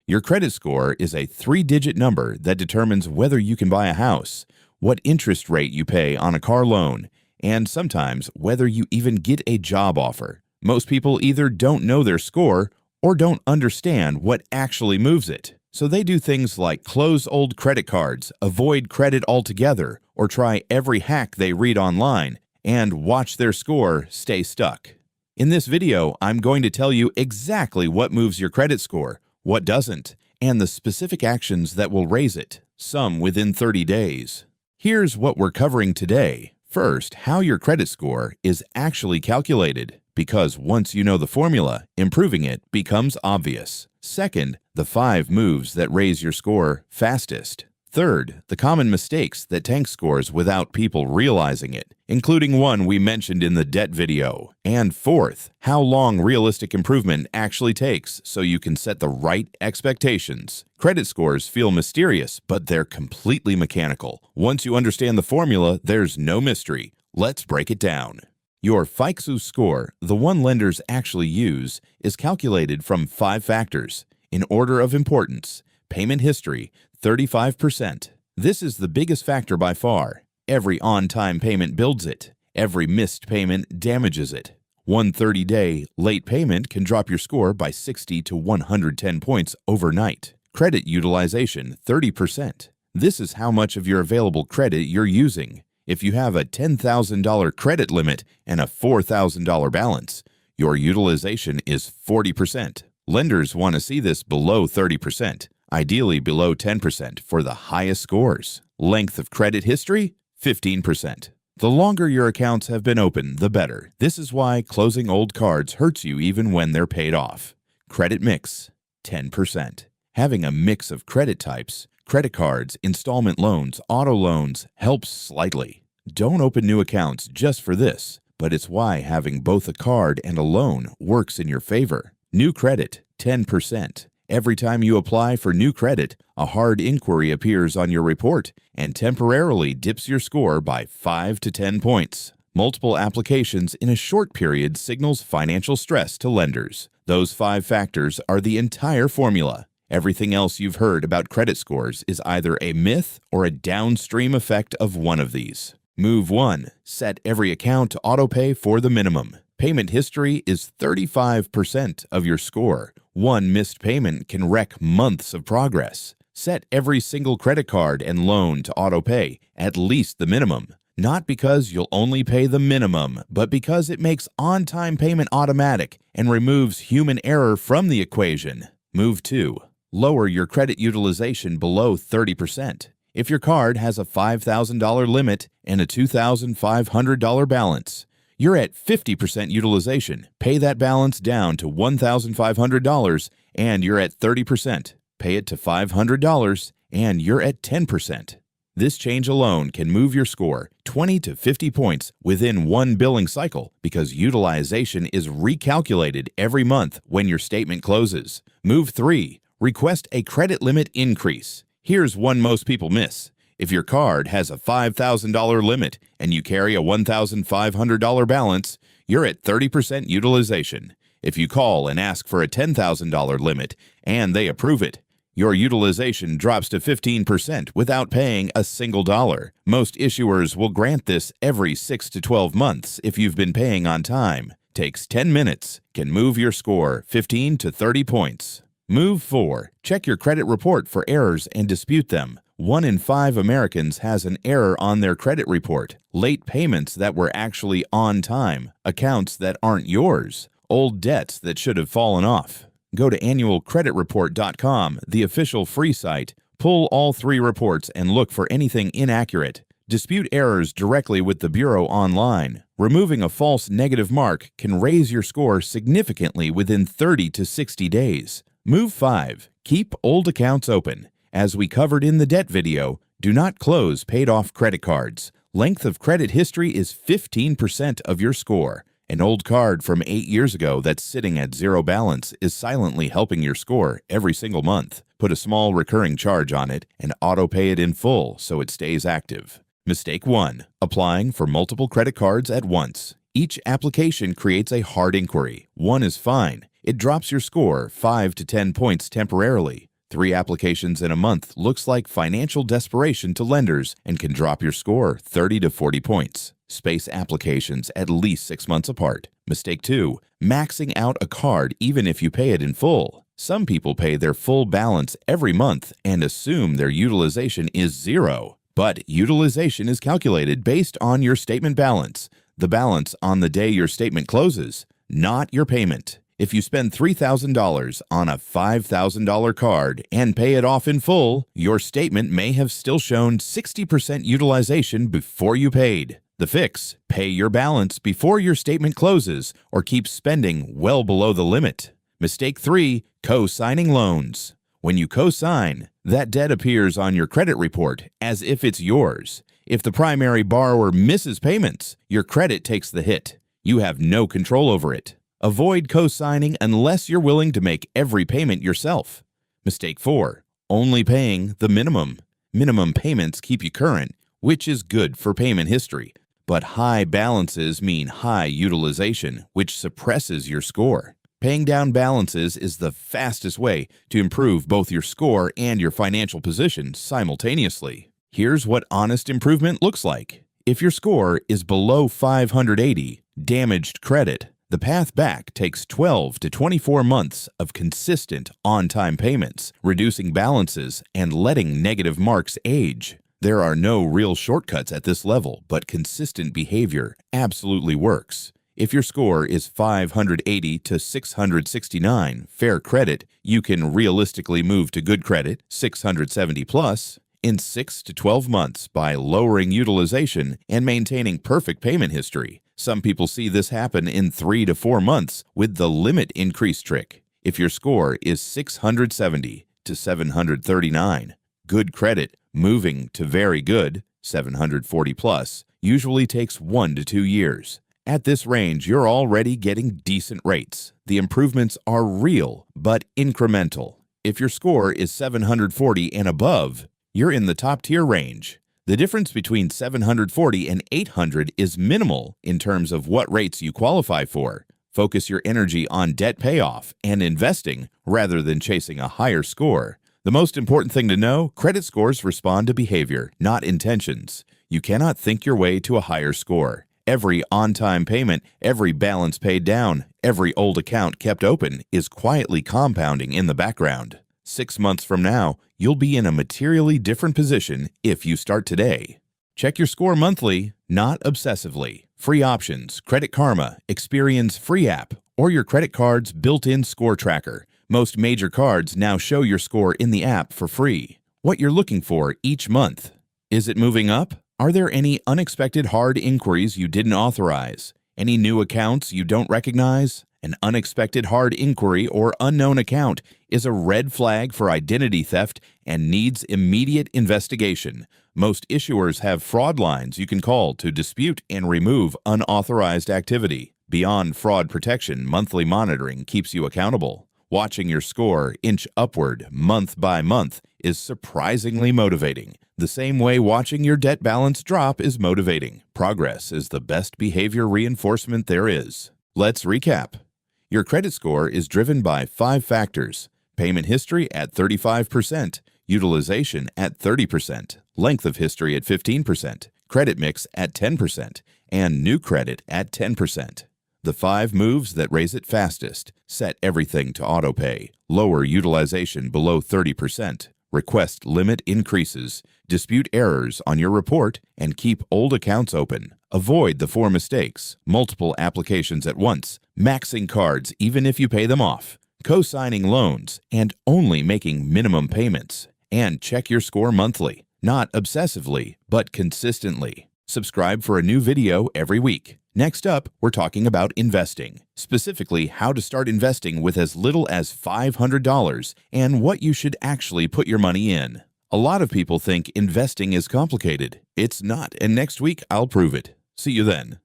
Your credit score is a 3-digit number that determines whether you can buy a house, what interest rate you pay on a car loan, and sometimes whether you even get a job offer. Most people either don't know their score or don't understand what actually moves it. So they do things like close old credit cards, avoid credit altogether, or try every hack they read online and watch their score stay stuck. In this video, I'm going to tell you exactly what moves your credit score, what doesn't, and the specific actions that will raise it, some within 30 days. Here's what we're covering today. First, how your credit score is actually calculated, because once you know the formula, improving it becomes obvious. Second, the 5 moves that raise your score fastest. Third, the common mistakes that tank scores without people realizing it, including one we mentioned in the debt video. And fourth, how long realistic improvement actually takes so you can set the right expectations. Credit scores feel mysterious, but they're completely mechanical. Once you understand the formula, there's no mystery. Let's break it down. Your FICO score, the one lenders actually use, is calculated from 5 factors, in order of importance. Payment history, 35%. This is the biggest factor by far. Every on-time payment builds it. Every missed payment damages it. One 30-day late payment can drop your score by 60 to 110 points overnight. Credit utilization, 30%. This is how much of your available credit you're using. If you have a $10,000 credit limit and a $4,000 balance, your utilization is 40%. Lenders want to see this below 30%. Ideally below 10% for the highest scores. Length of credit history, 15%. The longer your accounts have been open, the better. This is why closing old cards hurts you even when they're paid off. Credit mix, 10%. Having a mix of credit types, credit cards, installment loans, auto loans helps slightly. Don't open new accounts just for this, but it's why having both a card and a loan works in your favor. New credit, 10%. Every time you apply for new credit, a hard inquiry appears on your report and temporarily dips your score by 5 to 10 points. Multiple applications in a short period signals financial stress to lenders. Those 5 factors are the entire formula. Everything else you've heard about credit scores is either a myth or a downstream effect of one of these. Move 1. Set every account to autopay for the minimum. Payment history is 35% of your score. One missed payment can wreck months of progress. Set every single credit card and loan to autopay, at least the minimum. Not because you'll only pay the minimum, but because it makes on-time payment automatic and removes human error from the equation. Move 2. Lower your credit utilization below 30%. If your card has a $5,000 limit and a $2,500 balance, you're at 50% utilization. Pay that balance down to $1,500 and you're at 30%. Pay it to $500 and you're at 10%. This change alone can move your score 20 to 50 points within one billing cycle because utilization is recalculated every month when your statement closes. Move 3. Request a credit limit increase. Here's one most people miss. If your card has a $5,000 limit and you carry a $1,500 balance, you're at 30% utilization. If you call and ask for a $10,000 limit and they approve it, your utilization drops to 15% without paying a single dollar. Most issuers will grant this every 6 to 12 months if you've been paying on time. Takes 10 minutes, can move your score 15 to 30 points. Move 4. Check your credit report for errors and dispute them. 1 in 5 Americans has an error on their credit report. Late payments that were actually on time, accounts that aren't yours, old debts that should have fallen off. Go to annualcreditreport.com, the official free site, pull all 3 reports and look for anything inaccurate. Dispute errors directly with the Bureau online. Removing a false negative mark can raise your score significantly within 30 to 60 days. Move 5. Keep old accounts open. As we covered in the debt video, do not close paid-off credit cards. Length of credit history is 15% of your score. An old card from 8 years ago that's sitting at 0 balance is silently helping your score every single month. Put a small recurring charge on it and auto-pay it in full so it stays active. Mistake 1. Applying for multiple credit cards at once. Each application creates a hard inquiry. 1 is fine. It drops your score 5 to 10 points temporarily. 3 applications in a month looks like financial desperation to lenders and can drop your score 30 to 40 points. Space applications at least 6 months apart. Mistake 2, maxing out a card even if you pay it in full. Some people pay their full balance every month and assume their utilization is 0. But utilization is calculated based on your statement balance, the balance on the day your statement closes, not your payment. If you spend $3,000 on a $5,000 card and pay it off in full, your statement may have still shown 60% utilization before you paid. The fix: pay your balance before your statement closes or keep spending well below the limit. Mistake 3, co-signing loans. When you co-sign, that debt appears on your credit report as if it's yours. If the primary borrower misses payments, your credit takes the hit. You have no control over it. Avoid co-signing unless you're willing to make every payment yourself. Mistake 4, only paying the minimum. Minimum payments keep you current, which is good for payment history. But high balances mean high utilization, which suppresses your score. Paying down balances is the fastest way to improve both your score and your financial position simultaneously. Here's what honest improvement looks like. If your score is below 580, damaged credit, the path back takes 12 to 24 months of consistent on-time payments, reducing balances, and letting negative marks age. There are no real shortcuts at this level, but consistent behavior absolutely works. If your score is 580 to 669 fair credit, you can realistically move to good credit 670 plus in 6 to 12 months by lowering utilization and maintaining perfect payment history. Some people see this happen in 3 to 4 months with the limit increase trick. If your score is 670 to 739, good credit moving to very good 740 plus usually takes 1 to 2 years. At this range, you're already getting decent rates. The improvements are real, but incremental. If your score is 740 and above, you're in the top tier range. The difference between 740 and 800 is minimal in terms of what rates you qualify for. Focus your energy on debt payoff and investing rather than chasing a higher score. The most important thing to know: credit scores respond to behavior, not intentions. You cannot think your way to a higher score. Every on-time payment, every balance paid down, every old account kept open is quietly compounding in the background. 6 months from now, you'll be in a materially different position if you start today. Check your score monthly, not obsessively. Free options, Credit Karma, Experian's free app, or your credit card's built-in score tracker. Most major cards now show your score in the app for free. What you're looking for each month. Is it moving up? Are there any unexpected hard inquiries you didn't authorize? Any new accounts you don't recognize? An unexpected hard inquiry or unknown account is a red flag for identity theft and needs immediate investigation. Most issuers have fraud lines you can call to dispute and remove unauthorized activity. Beyond fraud protection, monthly monitoring keeps you accountable. Watching your score inch upward month by month is surprisingly motivating. The same way watching your debt balance drop is motivating. Progress is the best behavior reinforcement there is. Let's recap. Your credit score is driven by 5 factors: payment history at 35%, utilization at 30%, length of history at 15%, credit mix at 10%, and new credit at 10%. The 5 moves that raise it fastest: set everything to autopay, lower utilization below 30%, request limit increases, dispute errors on your report, and keep old accounts open. Avoid the 4 mistakes: multiple applications at once, maxing cards even if you pay them off, co-signing loans, and only making minimum payments. And check your score monthly, not obsessively, but consistently. Subscribe for a new video every week. Next up, we're talking about investing, specifically how to start investing with as little as $500 and what you should actually put your money in. A lot of people think investing is complicated. It's not, and next week I'll prove it. See you then.